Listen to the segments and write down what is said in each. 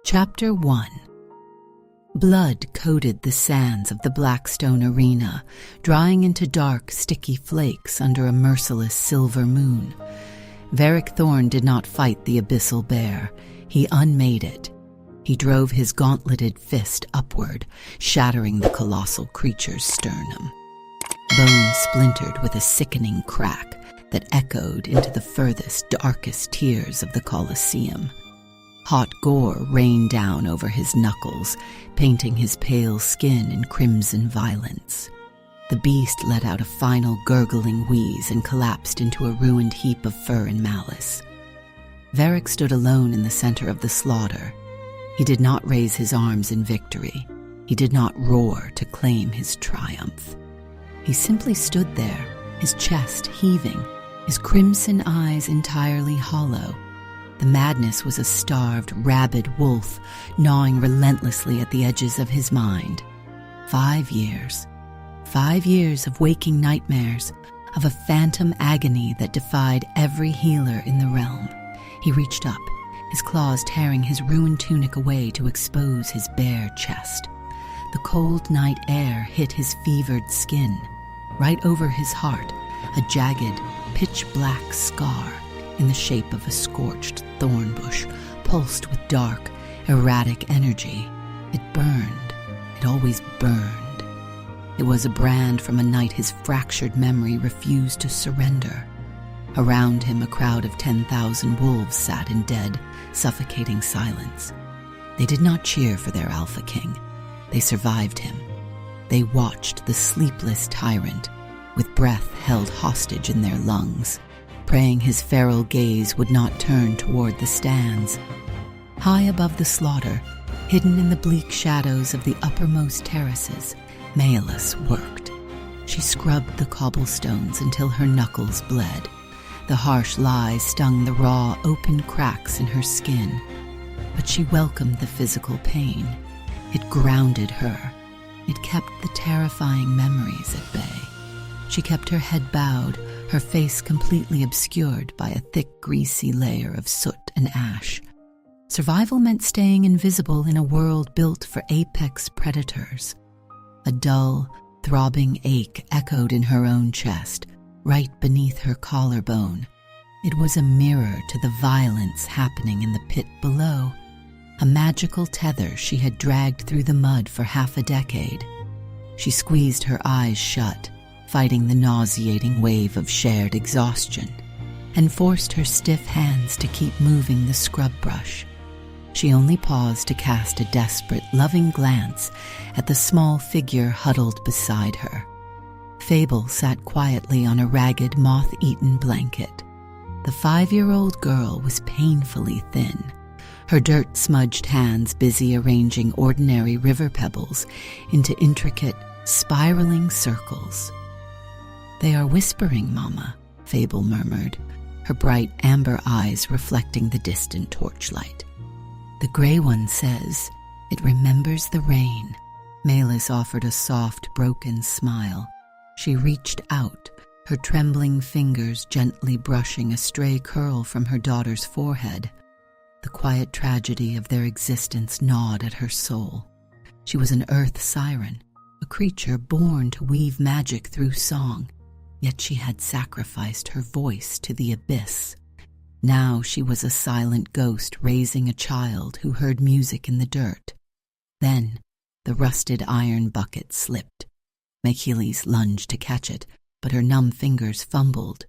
Chapter 1. Blood coated the sands of the Blackstone Arena, drying into dark, sticky flakes under a merciless silver moon. Varric Thorn did not fight the abyssal bear. He unmade it. He drove his gauntleted fist upward, shattering the colossal creature's sternum. Bone splintered with a sickening crack that echoed into the furthest, darkest tiers of the Colosseum. Hot gore rained down over his knuckles, painting his pale skin in crimson violence. The beast let out a final gurgling wheeze and collapsed into a ruined heap of fur and malice. Varric stood alone in the center of the slaughter. He did not raise his arms in victory. He did not roar to claim his triumph. He simply stood there, his chest heaving, his crimson eyes entirely hollow. The madness was a starved, rabid wolf, gnawing relentlessly at the edges of his mind. 5 years. 5 years of waking nightmares, of a phantom agony that defied every healer in the realm. He reached up, his claws tearing his ruined tunic away to expose his bare chest. The cold night air hit his fevered skin. Right over his heart, a jagged, pitch-black scar in the shape of a scorched thorn bush, pulsed with dark, erratic energy. It burned. It always burned. It was a brand from a night his fractured memory refused to surrender. Around him, a crowd of 10,000 wolves sat in dead, suffocating silence. They did not cheer for their Alpha King. They survived him. They watched the sleepless tyrant, with breath held hostage in their lungs, praying his feral gaze would not turn toward the stands. High above the slaughter, hidden in the bleak shadows of the uppermost terraces, Maelus worked. She scrubbed the cobblestones until her knuckles bled. The harsh lye stung the raw, open cracks in her skin. But she welcomed the physical pain. It grounded her. It kept the terrifying memories at bay. She kept her head bowed, her face completely obscured by a thick, greasy layer of soot and ash. Survival meant staying invisible in a world built for apex predators. A dull, throbbing ache echoed in her own chest, right beneath her collarbone. It was a mirror to the violence happening in the pit below, a magical tether she had dragged through the mud for half a decade. She squeezed her eyes shut, fighting the nauseating wave of shared exhaustion, and forced her stiff hands to keep moving the scrub brush. She only paused to cast a desperate, loving glance at the small figure huddled beside her. Fable sat quietly on a ragged, moth-eaten blanket. The 5-year-old girl was painfully thin, her dirt-smudged hands busy arranging ordinary river pebbles into intricate, spiraling circles. "They are whispering, Mama," Fable murmured, her bright amber eyes reflecting the distant torchlight. "The gray one says, it remembers the rain." Maelus offered a soft, broken smile. She reached out, her trembling fingers gently brushing a stray curl from her daughter's forehead. The quiet tragedy of their existence gnawed at her soul. She was an earth siren, a creature born to weave magic through song. Yet she had sacrificed her voice to the abyss. Now she was a silent ghost raising a child who heard music in the dirt. Then the rusted iron bucket slipped. Achilles lunged to catch it, but her numb fingers fumbled.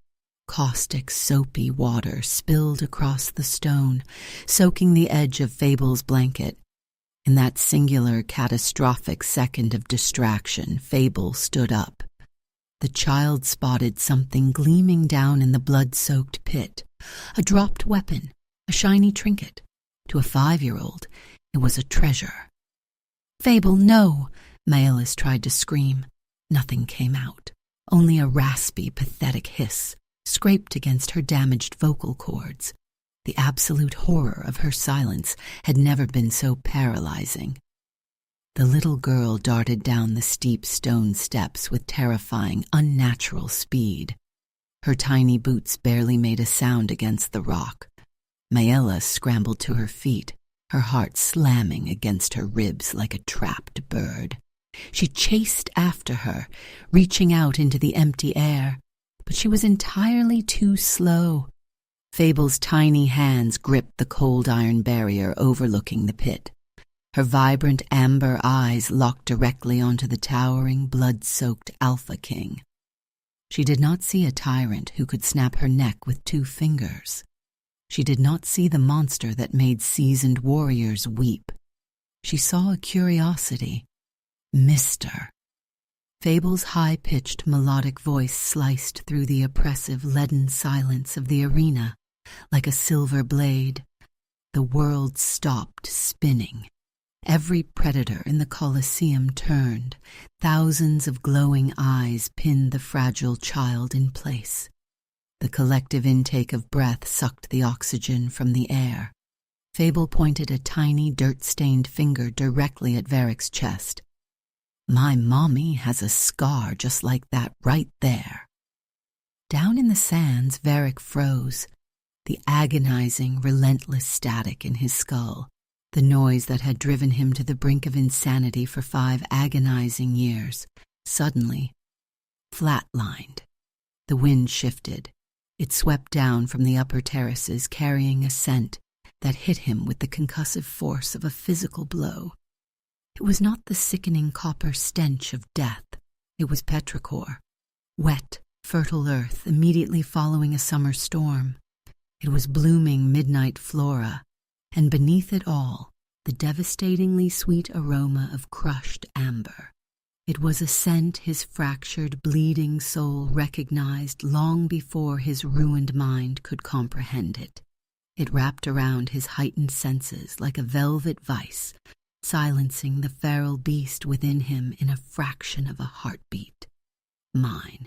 Caustic, soapy water spilled across the stone, soaking the edge of Fable's blanket. In that singular, catastrophic second of distraction, Fable stood up. The child spotted something gleaming down in the blood-soaked pit. A dropped weapon, a shiny trinket. To a 5-year-old, it was a treasure. "Fable, no!" Maelus tried to scream. Nothing came out. Only a raspy, pathetic hiss scraped against her damaged vocal cords. The absolute horror of her silence had never been so paralyzing. The little girl darted down the steep stone steps with terrifying, unnatural speed. Her tiny boots barely made a sound against the rock. Maella scrambled to her feet, her heart slamming against her ribs like a trapped bird. She chased after her, reaching out into the empty air, but she was entirely too slow. Fable's tiny hands gripped the cold iron barrier overlooking the pit. Her vibrant amber eyes locked directly onto the towering, blood-soaked Alpha King. She did not see a tyrant who could snap her neck with 2 fingers. She did not see the monster that made seasoned warriors weep. She saw a curiosity. Mister. Fable's high-pitched melodic voice sliced through the oppressive leaden silence of the arena like a silver blade. The world stopped spinning. Every predator in the Colosseum turned. Thousands of glowing eyes pinned the fragile child in place. The collective intake of breath sucked the oxygen from the air. Fable pointed a tiny, dirt-stained finger directly at Varric's chest. My mommy has a scar just like that right there. Down in the sands, Varric froze, the agonizing, relentless static in his skull, the noise that had driven him to the brink of insanity for 5 agonizing years, suddenly flatlined. The wind shifted. It swept down from the upper terraces, carrying a scent that hit him with the concussive force of a physical blow. It was not the sickening copper stench of death. It was petrichor, wet, fertile earth immediately following a summer storm. It was blooming midnight flora, and beneath it all, the devastatingly sweet aroma of crushed amber. It was a scent his fractured, bleeding soul recognized long before his ruined mind could comprehend it. It wrapped around his heightened senses like a velvet vice, silencing the feral beast within him in a fraction of a heartbeat. Mine.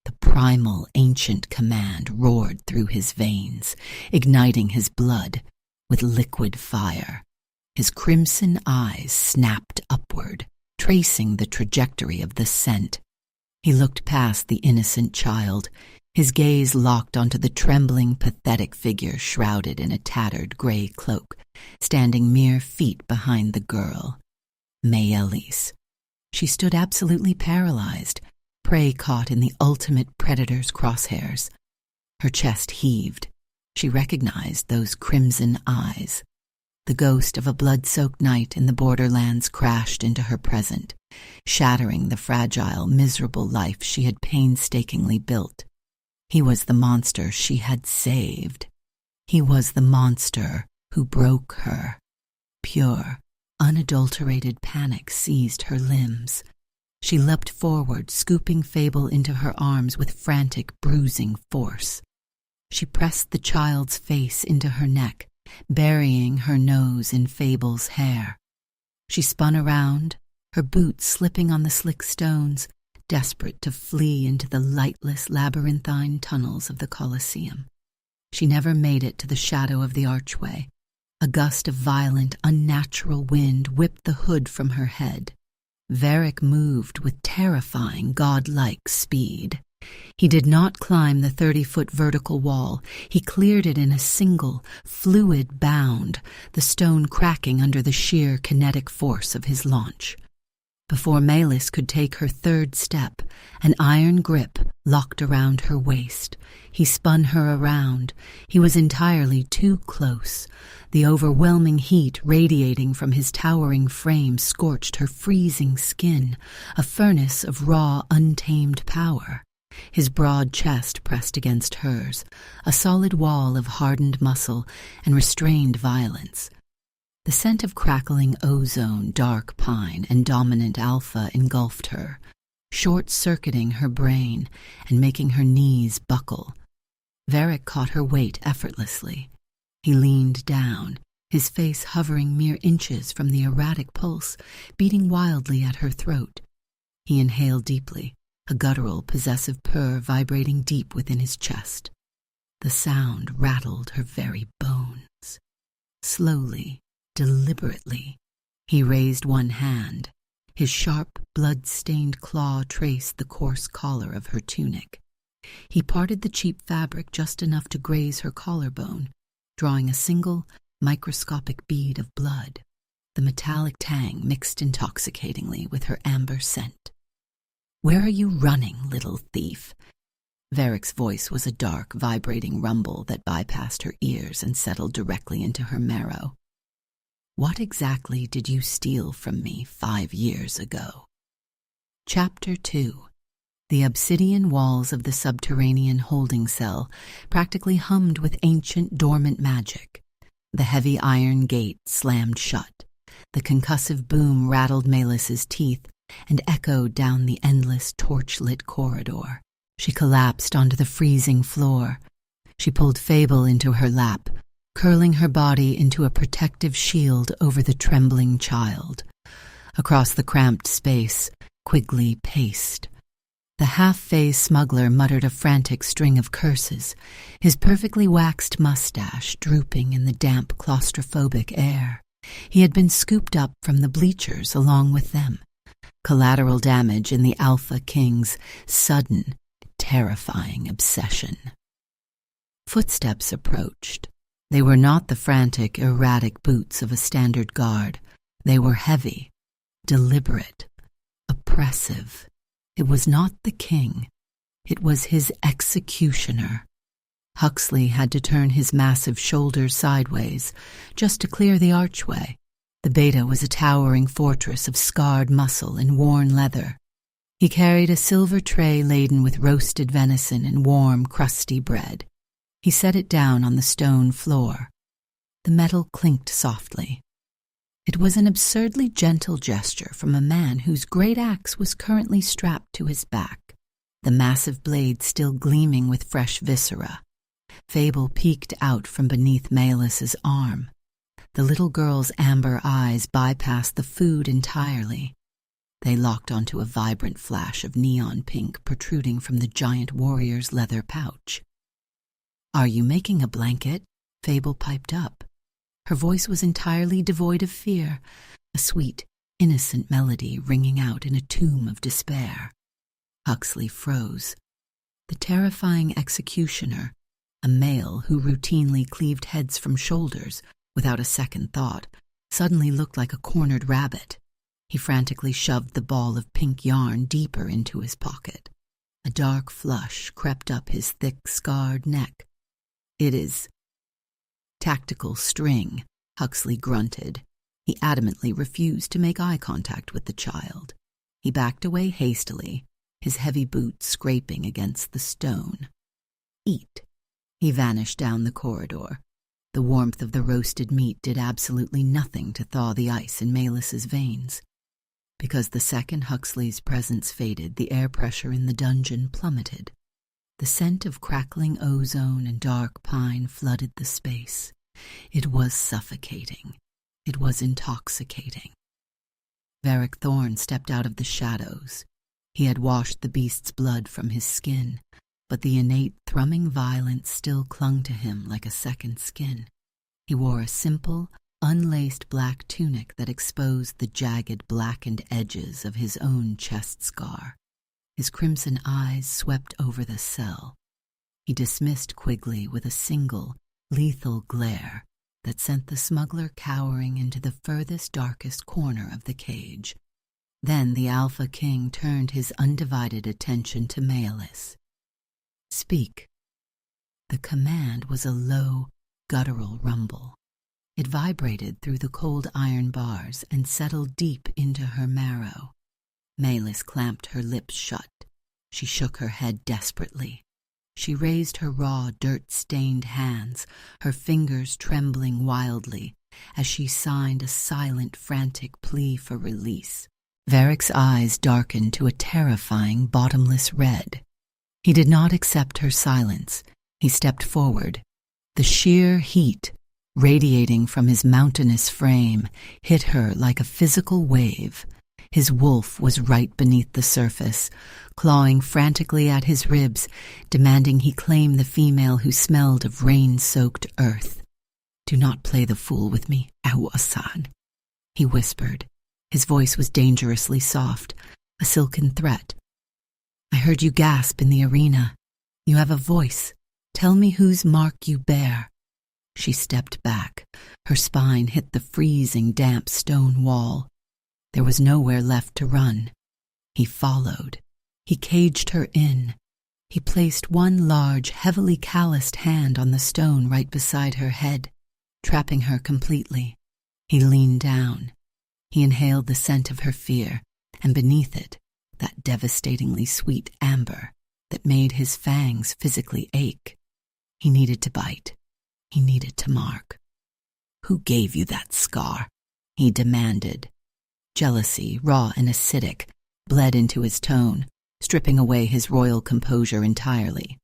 The primal, ancient command roared through his veins, igniting his blood with liquid fire. His crimson eyes snapped upward, tracing the trajectory of the scent. He looked past the innocent child, his gaze locked onto the trembling, pathetic figure shrouded in a tattered gray cloak, standing mere feet behind the girl. Maëlys. She stood absolutely paralyzed, prey caught in the ultimate predator's crosshairs. Her chest heaved. She recognized those crimson eyes. The ghost of a blood-soaked night in the borderlands crashed into her present, shattering the fragile, miserable life she had painstakingly built. He was the monster she had saved. He was the monster who broke her. Pure, unadulterated panic seized her limbs. She leapt forward, scooping Fable into her arms with frantic, bruising force. She pressed the child's face into her neck, burying her nose in Fable's hair. She spun around, her boots slipping on the slick stones, desperate to flee into the lightless labyrinthine tunnels of the Colosseum. She never made it to the shadow of the archway. A gust of violent, unnatural wind whipped the hood from her head. Varric moved with terrifying, godlike speed. He did not climb the 30-foot vertical wall. He cleared it in a single, fluid bound, the stone cracking under the sheer kinetic force of his launch. Before Maëlys could take her third step, an iron grip locked around her waist. He spun her around. He was entirely too close. The overwhelming heat radiating from his towering frame scorched her freezing skin, a furnace of raw, untamed power. His broad chest pressed against hers, a solid wall of hardened muscle and restrained violence. The scent of crackling ozone, dark pine, and dominant alpha engulfed her, short-circuiting her brain and making her knees buckle. Varric caught her weight effortlessly. He leaned down, his face hovering mere inches from the erratic pulse, beating wildly at her throat. He inhaled deeply, a guttural, possessive purr vibrating deep within his chest. The sound rattled her very bones. Slowly, deliberately, he raised one hand. His sharp, blood-stained claw traced the coarse collar of her tunic. He parted the cheap fabric just enough to graze her collarbone, drawing a single, microscopic bead of blood, the metallic tang mixed intoxicatingly with her amber scent. "Where are you running, little thief?" Varric's voice was a dark, vibrating rumble that bypassed her ears and settled directly into her marrow. "What exactly did you steal from me 5 years ago?" Chapter 2. The obsidian walls of the subterranean holding cell practically hummed with ancient dormant magic. The heavy iron gate slammed shut. The concussive boom rattled Melis's teeth and echoed down the endless torch-lit corridor. She collapsed onto the freezing floor. She pulled Fable into her lap, curling her body into a protective shield over the trembling child. Across the cramped space, Quigley paced. The half-phased smuggler muttered a frantic string of curses, his perfectly waxed mustache drooping in the damp, claustrophobic air. He had been scooped up from the bleachers along with them. Collateral damage in the Alpha King's sudden, terrifying obsession. Footsteps approached. They were not the frantic, erratic boots of a standard guard. They were heavy, deliberate, oppressive. It was not the king. It was his executioner. Huxley had to turn his massive shoulders sideways just to clear the archway. The Beta was a towering fortress of scarred muscle and worn leather. He carried a silver tray laden with roasted venison and warm, crusty bread. He set it down on the stone floor. The metal clinked softly. It was an absurdly gentle gesture from a man whose great axe was currently strapped to his back, the massive blade still gleaming with fresh viscera. Fable peeked out from beneath Melis's arm. The little girl's amber eyes bypassed the food entirely. They locked onto a vibrant flash of neon pink protruding from the giant warrior's leather pouch. "Are you making a blanket?" Fable piped up. Her voice was entirely devoid of fear, a sweet, innocent melody ringing out in a tomb of despair. Huxley froze. The terrifying executioner, a male who routinely cleaved heads from shoulders without a second thought, suddenly looked like a cornered rabbit. He frantically shoved the ball of pink yarn deeper into his pocket. A dark flush crept up his thick, scarred neck. "It is tactical string," Huxley grunted. He adamantly refused to make eye contact with the child. He backed away hastily, his heavy boots scraping against the stone. "Eat." He vanished down the corridor. The warmth of the roasted meat did absolutely nothing to thaw the ice in Melis's veins. Because the second Huxley's presence faded, the air pressure in the dungeon plummeted. The scent of crackling ozone and dark pine flooded the space. It was suffocating. It was intoxicating. Varric Thorn stepped out of the shadows. He had washed the beast's blood from his skin, but the innate thrumming violence still clung to him like a second skin. He wore a simple, unlaced black tunic that exposed the jagged, blackened edges of his own chest scar. His crimson eyes swept over the cell. He dismissed Quigley with a single, lethal glare that sent the smuggler cowering into the furthest, darkest corner of the cage. Then the Alpha King turned his undivided attention to Melis. "Speak." The command was a low, guttural rumble. It vibrated through the cold iron bars and settled deep into her marrow. Melis clamped her lips shut. She shook her head desperately. She raised her raw, dirt-stained hands, her fingers trembling wildly, as she signed a silent, frantic plea for release. Varric's eyes darkened to a terrifying, bottomless red. He did not accept her silence. He stepped forward. The sheer heat, radiating from his mountainous frame, hit her like a physical wave. His wolf was right beneath the surface, clawing frantically at his ribs, demanding he claim the female who smelled of rain-soaked earth. "Do not play the fool with me, Awasan," he whispered. His voice was dangerously soft, a silken threat. "I heard you gasp in the arena. You have a voice. Tell me whose mark you bear." She stepped back. Her spine hit the freezing, damp stone wall. There was nowhere left to run. He followed. He caged her in. He placed one large, heavily calloused hand on the stone right beside her head, trapping her completely. He leaned down. He inhaled the scent of her fear, and beneath it, that devastatingly sweet amber that made his fangs physically ache. He needed to bite. He needed to mark. "Who gave you that scar?" he demanded. Jealousy, raw and acidic, bled into his tone, stripping away his royal composure entirely.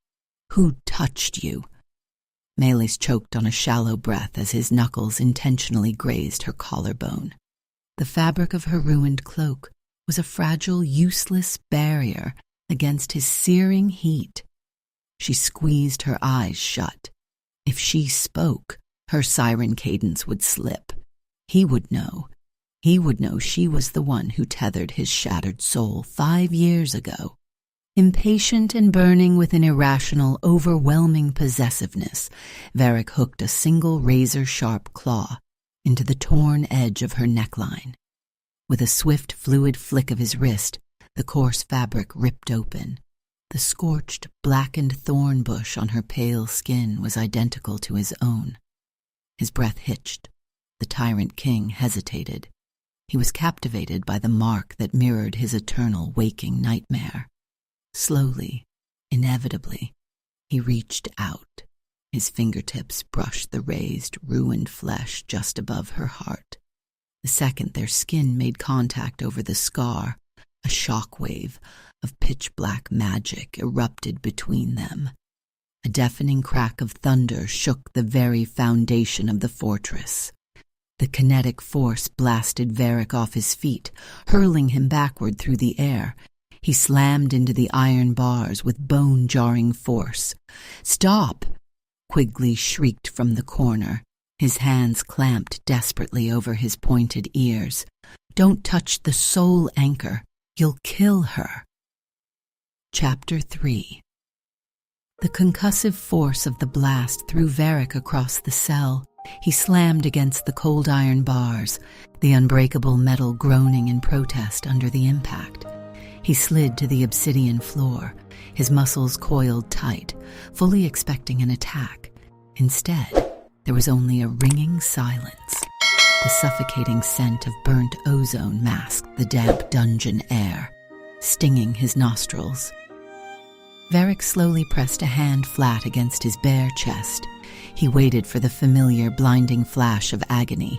"Who touched you?" Melis choked on a shallow breath as his knuckles intentionally grazed her collarbone. The fabric of her ruined cloak was a fragile, useless barrier against his searing heat. She squeezed her eyes shut. If she spoke, her siren cadence would slip. He would know. He would know she was the one who tethered his shattered soul 5 years ago. Impatient and burning with an irrational, overwhelming possessiveness, Varric hooked a single razor-sharp claw into the torn edge of her neckline. With a swift, fluid flick of his wrist, the coarse fabric ripped open. The scorched, blackened thorn bush on her pale skin was identical to his own. His breath hitched. The Tyrant King hesitated. He was captivated by the mark that mirrored his eternal waking nightmare. Slowly, inevitably, he reached out. His fingertips brushed the raised, ruined flesh just above her heart. The second their skin made contact over the scar, a shockwave of pitch-black magic erupted between them. A deafening crack of thunder shook the very foundation of the fortress. The kinetic force blasted Varric off his feet, hurling him backward through the air. He slammed into the iron bars with bone-jarring force. "Stop!" Quigley shrieked from the corner, his hands clamped desperately over his pointed ears. "Don't touch the soul anchor. You'll kill her." Chapter 3. The concussive force of the blast threw Varric across the cell. He slammed against the cold iron bars, the unbreakable metal groaning in protest under the impact. He slid to the obsidian floor, his muscles coiled tight, fully expecting an attack. Instead, there was only a ringing silence. The suffocating scent of burnt ozone masked the damp dungeon air, stinging his nostrils. Varric slowly pressed a hand flat against his bare chest. He waited for the familiar, blinding flash of agony.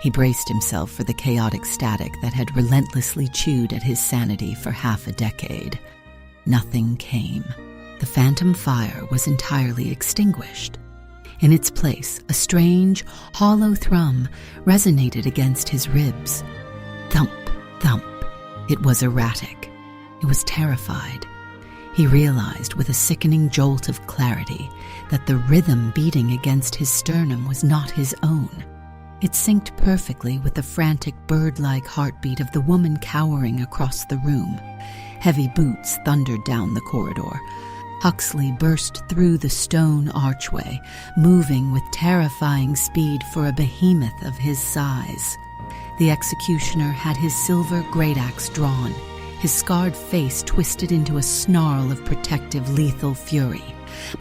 He braced himself for the chaotic static that had relentlessly chewed at his sanity for half a decade. Nothing came. The phantom fire was entirely extinguished. In its place, a strange, hollow thrum resonated against his ribs. Thump, thump. It was erratic. It was terrified. He realized with a sickening jolt of clarity that the rhythm beating against his sternum was not his own. It synced perfectly with the frantic bird-like heartbeat of the woman cowering across the room. Heavy boots thundered down the corridor. Huxley burst through the stone archway, moving with terrifying speed for a behemoth of his size. The executioner had his silver greataxe drawn, his scarred face twisted into a snarl of protective, lethal fury.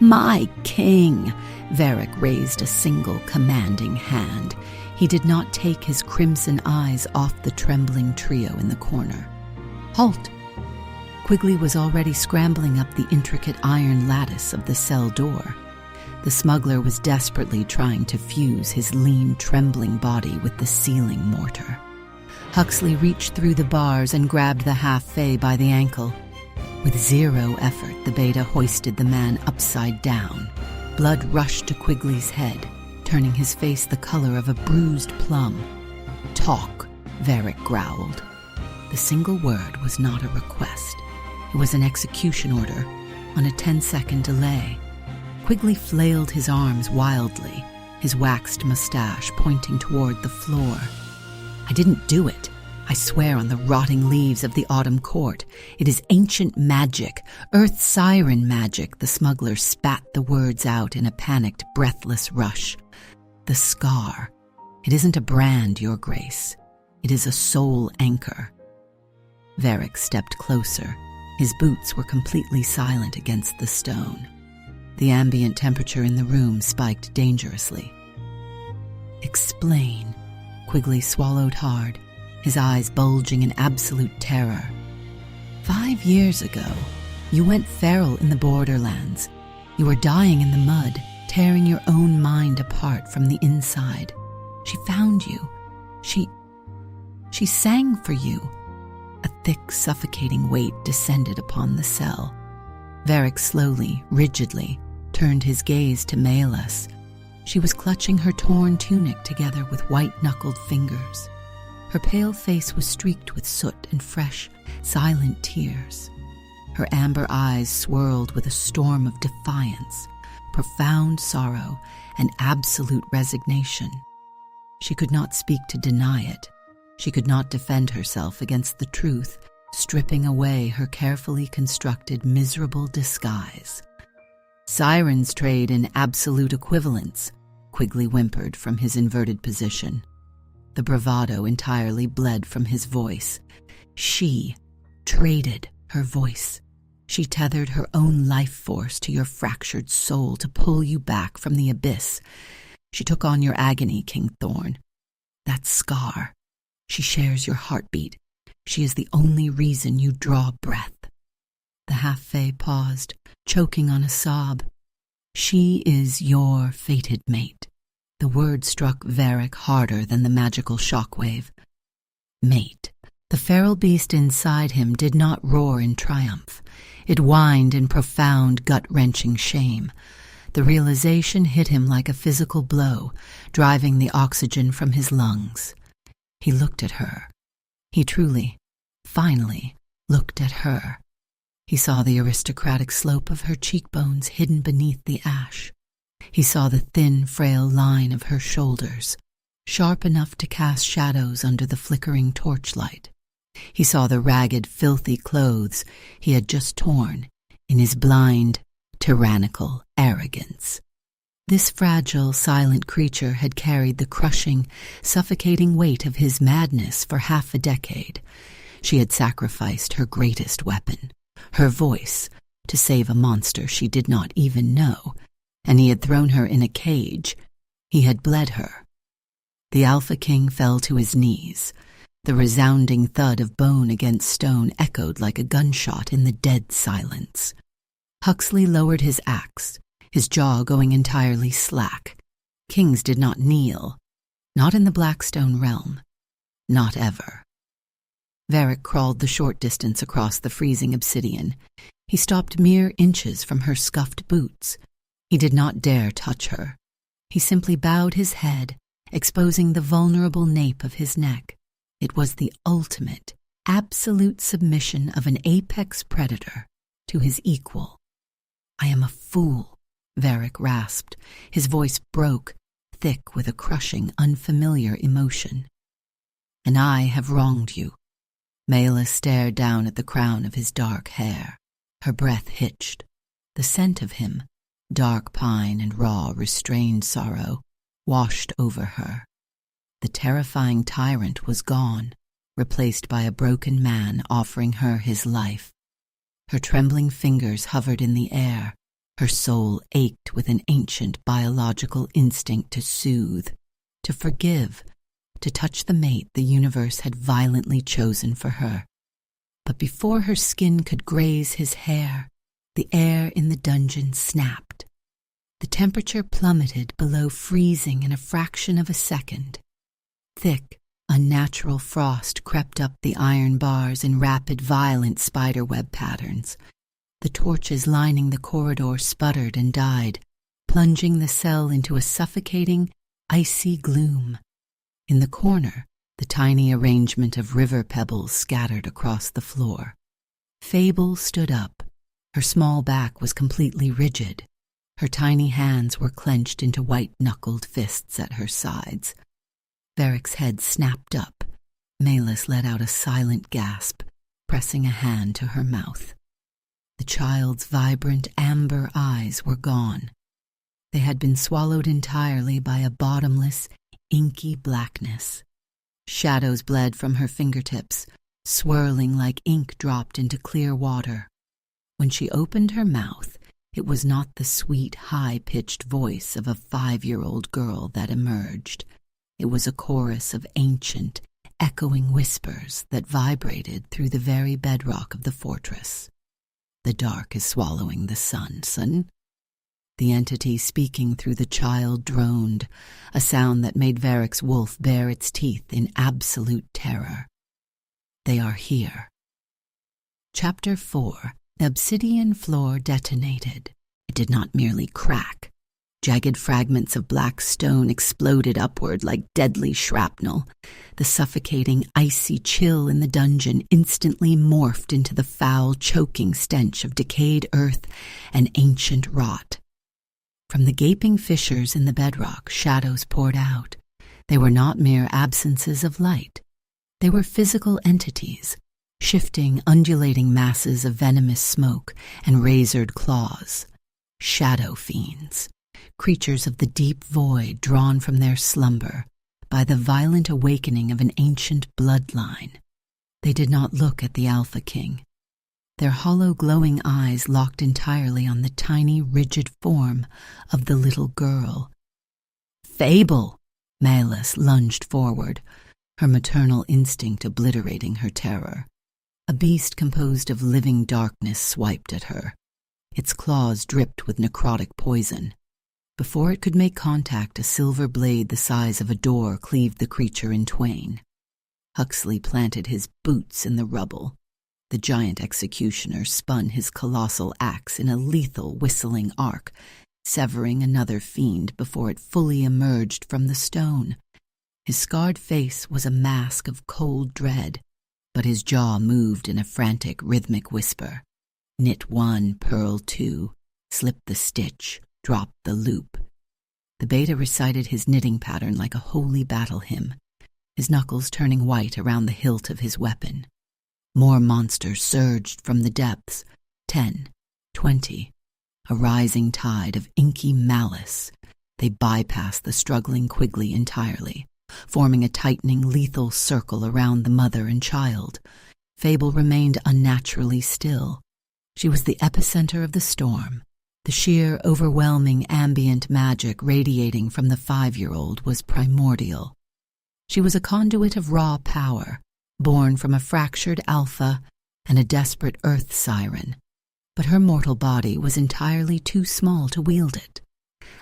"My king!" Varric raised a single commanding hand. He did not take his crimson eyes off the trembling trio in the corner. "Halt!" Quigley was already scrambling up the intricate iron lattice of the cell door. The smuggler was desperately trying to fuse his lean, trembling body with the ceiling mortar. Huxley reached through the bars and grabbed the half-fae by the ankle. With zero effort, the beta hoisted the man upside down. Blood rushed to Quigley's head, turning his face the color of a bruised plum. "Talk," Varric growled. The single word was not a request. It was an execution order on a 10-second delay. Quigley flailed his arms wildly, his waxed mustache pointing toward the floor. "I didn't do it," I swear on the rotting leaves of the autumn court. It is ancient magic, earth siren magic. The smuggler spat the words out in a panicked, breathless rush. The scar. It isn't a brand, Your Grace. It is a soul anchor. Varric stepped closer. His boots were completely silent against the stone. The ambient temperature in the room spiked dangerously. Explain. Quigley swallowed hard, his eyes bulging in absolute terror. 5 years ago, you went feral in the borderlands. You were dying in the mud, tearing your own mind apart from the inside. She found you. She sang for you. A thick, suffocating weight descended upon the cell. Varric slowly, rigidly, turned his gaze to Maelus. She was clutching her torn tunic together with white-knuckled fingers. Her pale face was streaked with soot and fresh, silent tears. Her amber eyes swirled with a storm of defiance, profound sorrow, and absolute resignation. She could not speak to deny it. She could not defend herself against the truth, stripping away her carefully constructed miserable disguise. Sirens trade in absolute equivalence, Quigley whimpered from his inverted position. The bravado entirely bled from his voice. She traded her voice. She tethered her own life force to your fractured soul to pull you back from the abyss. She took on your agony, King Thorn. That scar. She shares your heartbeat. She is the only reason you draw breath. The half-fae paused, choking on a sob. She is your fated mate. The word struck Varric harder than the magical shockwave. Mate. The feral beast inside him did not roar in triumph. It whined in profound, gut-wrenching shame. The realization hit him like a physical blow, driving the oxygen from his lungs. He looked at her. He truly, finally, looked at her. He saw the aristocratic slope of her cheekbones hidden beneath the ash. He saw the thin, frail line of her shoulders, sharp enough to cast shadows under the flickering torchlight. He saw the ragged, filthy clothes he had just torn in his blind, tyrannical arrogance. This fragile, silent creature had carried the crushing, suffocating weight of his madness for half a decade. She had sacrificed her greatest weapon, her voice, to save a monster she did not even know, and he had thrown her in a cage. He had bled her. The Alpha King fell to his knees. The resounding thud of bone against stone echoed like a gunshot in the dead silence. Huxley lowered his axe, his jaw going entirely slack. Kings did not kneel, not in the Blackstone realm, not ever. Varric crawled the short distance across the freezing obsidian. He stopped mere inches from her scuffed boots. He did not dare touch her. He simply bowed his head, exposing the vulnerable nape of his neck. It was the ultimate, absolute submission of an apex predator to his equal. I am a fool, Varric rasped. His voice broke, thick with a crushing, unfamiliar emotion. And I have wronged you. Maelus stared down at the crown of his dark hair. Her breath hitched. The scent of him, dark pine and raw, restrained sorrow, washed over her. The terrifying tyrant was gone, replaced by a broken man offering her his life. Her trembling fingers hovered in the air. Her soul ached with an ancient biological instinct to soothe, to forgive, to touch the mate the universe had violently chosen for her. But before her skin could graze his hair, the air in the dungeon snapped. The temperature plummeted below freezing in a fraction of a second. Thick, unnatural frost crept up the iron bars in rapid, violent spiderweb patterns. The torches lining the corridor sputtered and died, plunging the cell into a suffocating, icy gloom. In the corner, the tiny arrangement of river pebbles scattered across the floor. Fable stood up. Her small back was completely rigid. Her tiny hands were clenched into white-knuckled fists at her sides. Varric's head snapped up. Malus let out a silent gasp, pressing a hand to her mouth. The child's vibrant amber eyes were gone. They had been swallowed entirely by a bottomless, inky blackness. Shadows bled from her fingertips, swirling like ink dropped into clear water. When she opened her mouth, it was not the sweet, high-pitched voice of a 5-year-old girl that emerged. It was a chorus of ancient, echoing whispers that vibrated through the very bedrock of the fortress. "The dark is swallowing the sun, son." The entity speaking through the child droned, a sound that made Varric's wolf bare its teeth in absolute terror. "They are here." Chapter 4. The obsidian floor detonated. It did not merely crack. Jagged fragments of black stone exploded upward like deadly shrapnel. The suffocating, icy chill in the dungeon instantly morphed into the foul, choking stench of decayed earth and ancient rot. From the gaping fissures in the bedrock, shadows poured out. They were not mere absences of light. They were physical entities, shifting, undulating masses of venomous smoke and razored claws. Shadow fiends, creatures of the deep void drawn from their slumber by the violent awakening of an ancient bloodline. They did not look at the Alpha King. Their hollow, glowing eyes locked entirely on the tiny, rigid form of the little girl. "Fable!" Malus lunged forward, her maternal instinct obliterating her terror. A beast composed of living darkness swiped at her. Its claws dripped with necrotic poison. Before it could make contact, a silver blade the size of a door cleaved the creature in twain. Huxley planted his boots in the rubble. The giant executioner spun his colossal axe in a lethal whistling arc, severing another fiend before it fully emerged from the stone. His scarred face was a mask of cold dread, but his jaw moved in a frantic, rhythmic whisper. Knit 1, purl 2, slip the stitch, drop the loop. The beta recited his knitting pattern like a holy battle hymn, his knuckles turning white around the hilt of his weapon. More monsters surged from the depths, 10, 20, a rising tide of inky malice. They bypassed the struggling Quigley entirely, forming a tightening, lethal circle around the mother and child. Fable remained unnaturally still. She was the epicenter of the storm. The sheer, overwhelming ambient magic radiating from the 5-year-old was primordial. She was a conduit of raw power, born from a fractured alpha and a desperate earth siren. But her mortal body was entirely too small to wield it.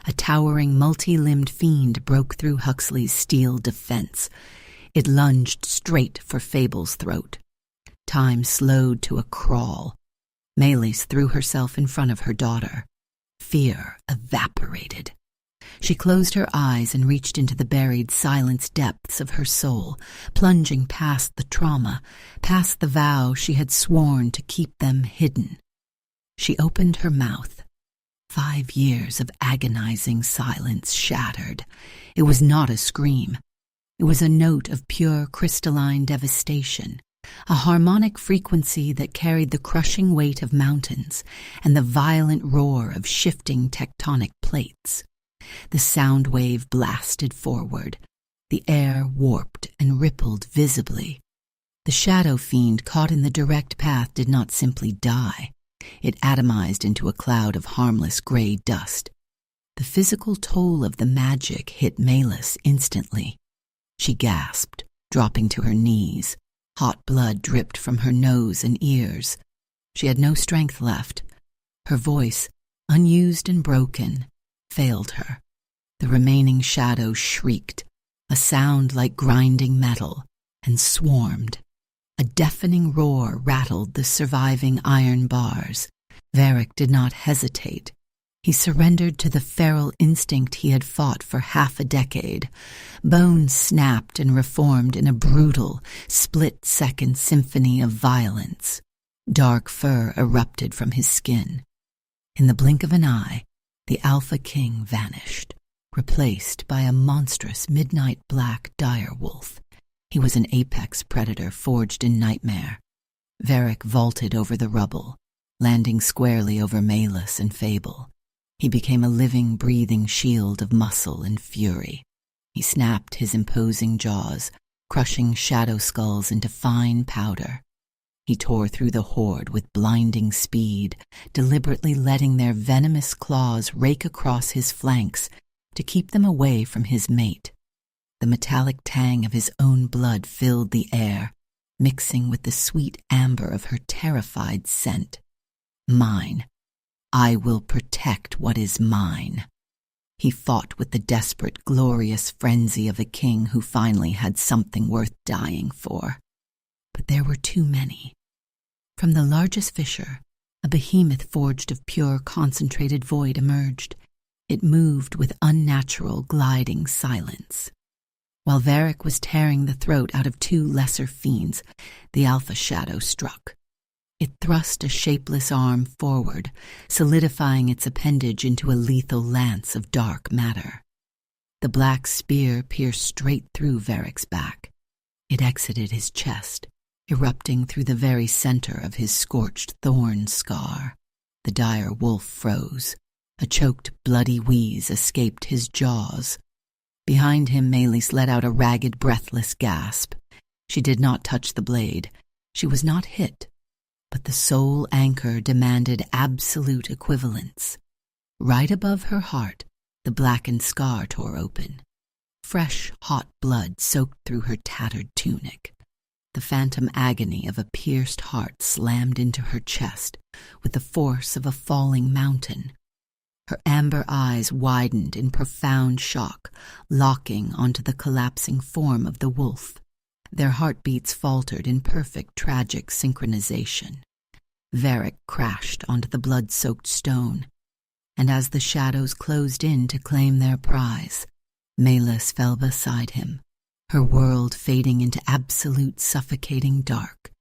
A towering, multi-limbed fiend broke through Huxley's steel defense. It lunged straight for Fable's throat. Time slowed to a crawl. Malus threw herself in front of her daughter. Fear evaporated. She closed her eyes and reached into the buried, silenced depths of her soul, plunging past the trauma, past the vow she had sworn to keep them hidden. She opened her mouth. 5 years of agonizing silence shattered. It was not a scream. It was a note of pure crystalline devastation, a harmonic frequency that carried the crushing weight of mountains and the violent roar of shifting tectonic plates. The sound wave blasted forward. The air warped and rippled visibly. The shadow fiend caught in the direct path did not simply die. It atomized into a cloud of harmless gray dust. The physical toll of the magic hit Malus instantly. She gasped, dropping to her knees. Hot blood dripped from her nose and ears. She had no strength left. Her voice, unused and broken, failed her. The remaining shadow shrieked, a sound like grinding metal, and swarmed. A deafening roar rattled the surviving iron bars. Varric did not hesitate. He surrendered to the feral instinct he had fought for half a decade. Bones snapped and reformed in a brutal, split-second symphony of violence. Dark fur erupted from his skin. In the blink of an eye, the Alpha King vanished, replaced by a monstrous midnight black direwolf. He was an apex predator forged in nightmare. Varric vaulted over the rubble, landing squarely over Malus and Fable. He became a living, breathing shield of muscle and fury. He snapped his imposing jaws, crushing shadow skulls into fine powder. He tore through the horde with blinding speed, deliberately letting their venomous claws rake across his flanks to keep them away from his mate. The metallic tang of his own blood filled the air, mixing with the sweet amber of her terrified scent. Mine. I will protect what is mine. He fought with the desperate, glorious frenzy of a king who finally had something worth dying for. But there were too many. From the largest fissure, a behemoth forged of pure, concentrated void emerged. It moved with unnatural, gliding silence. While Varric was tearing the throat out of two lesser fiends, the Alpha Shadow struck. It thrust a shapeless arm forward, solidifying its appendage into a lethal lance of dark matter. The black spear pierced straight through Varric's back. It exited his chest, erupting through the very center of his scorched thorn scar. The dire wolf froze. A choked, bloody wheeze escaped his jaws. Behind him, Melis let out a ragged, breathless gasp. She did not touch the blade. She was not hit. But the soul anchor demanded absolute equivalence. Right above her heart, the blackened scar tore open. Fresh, hot blood soaked through her tattered tunic. The phantom agony of a pierced heart slammed into her chest with the force of a falling mountain. Her amber eyes widened in profound shock, locking onto the collapsing form of the wolf. Their heartbeats faltered in perfect, tragic synchronization. Varric crashed onto the blood-soaked stone, and as the shadows closed in to claim their prize, Malus fell beside him, her world fading into absolute suffocating dark.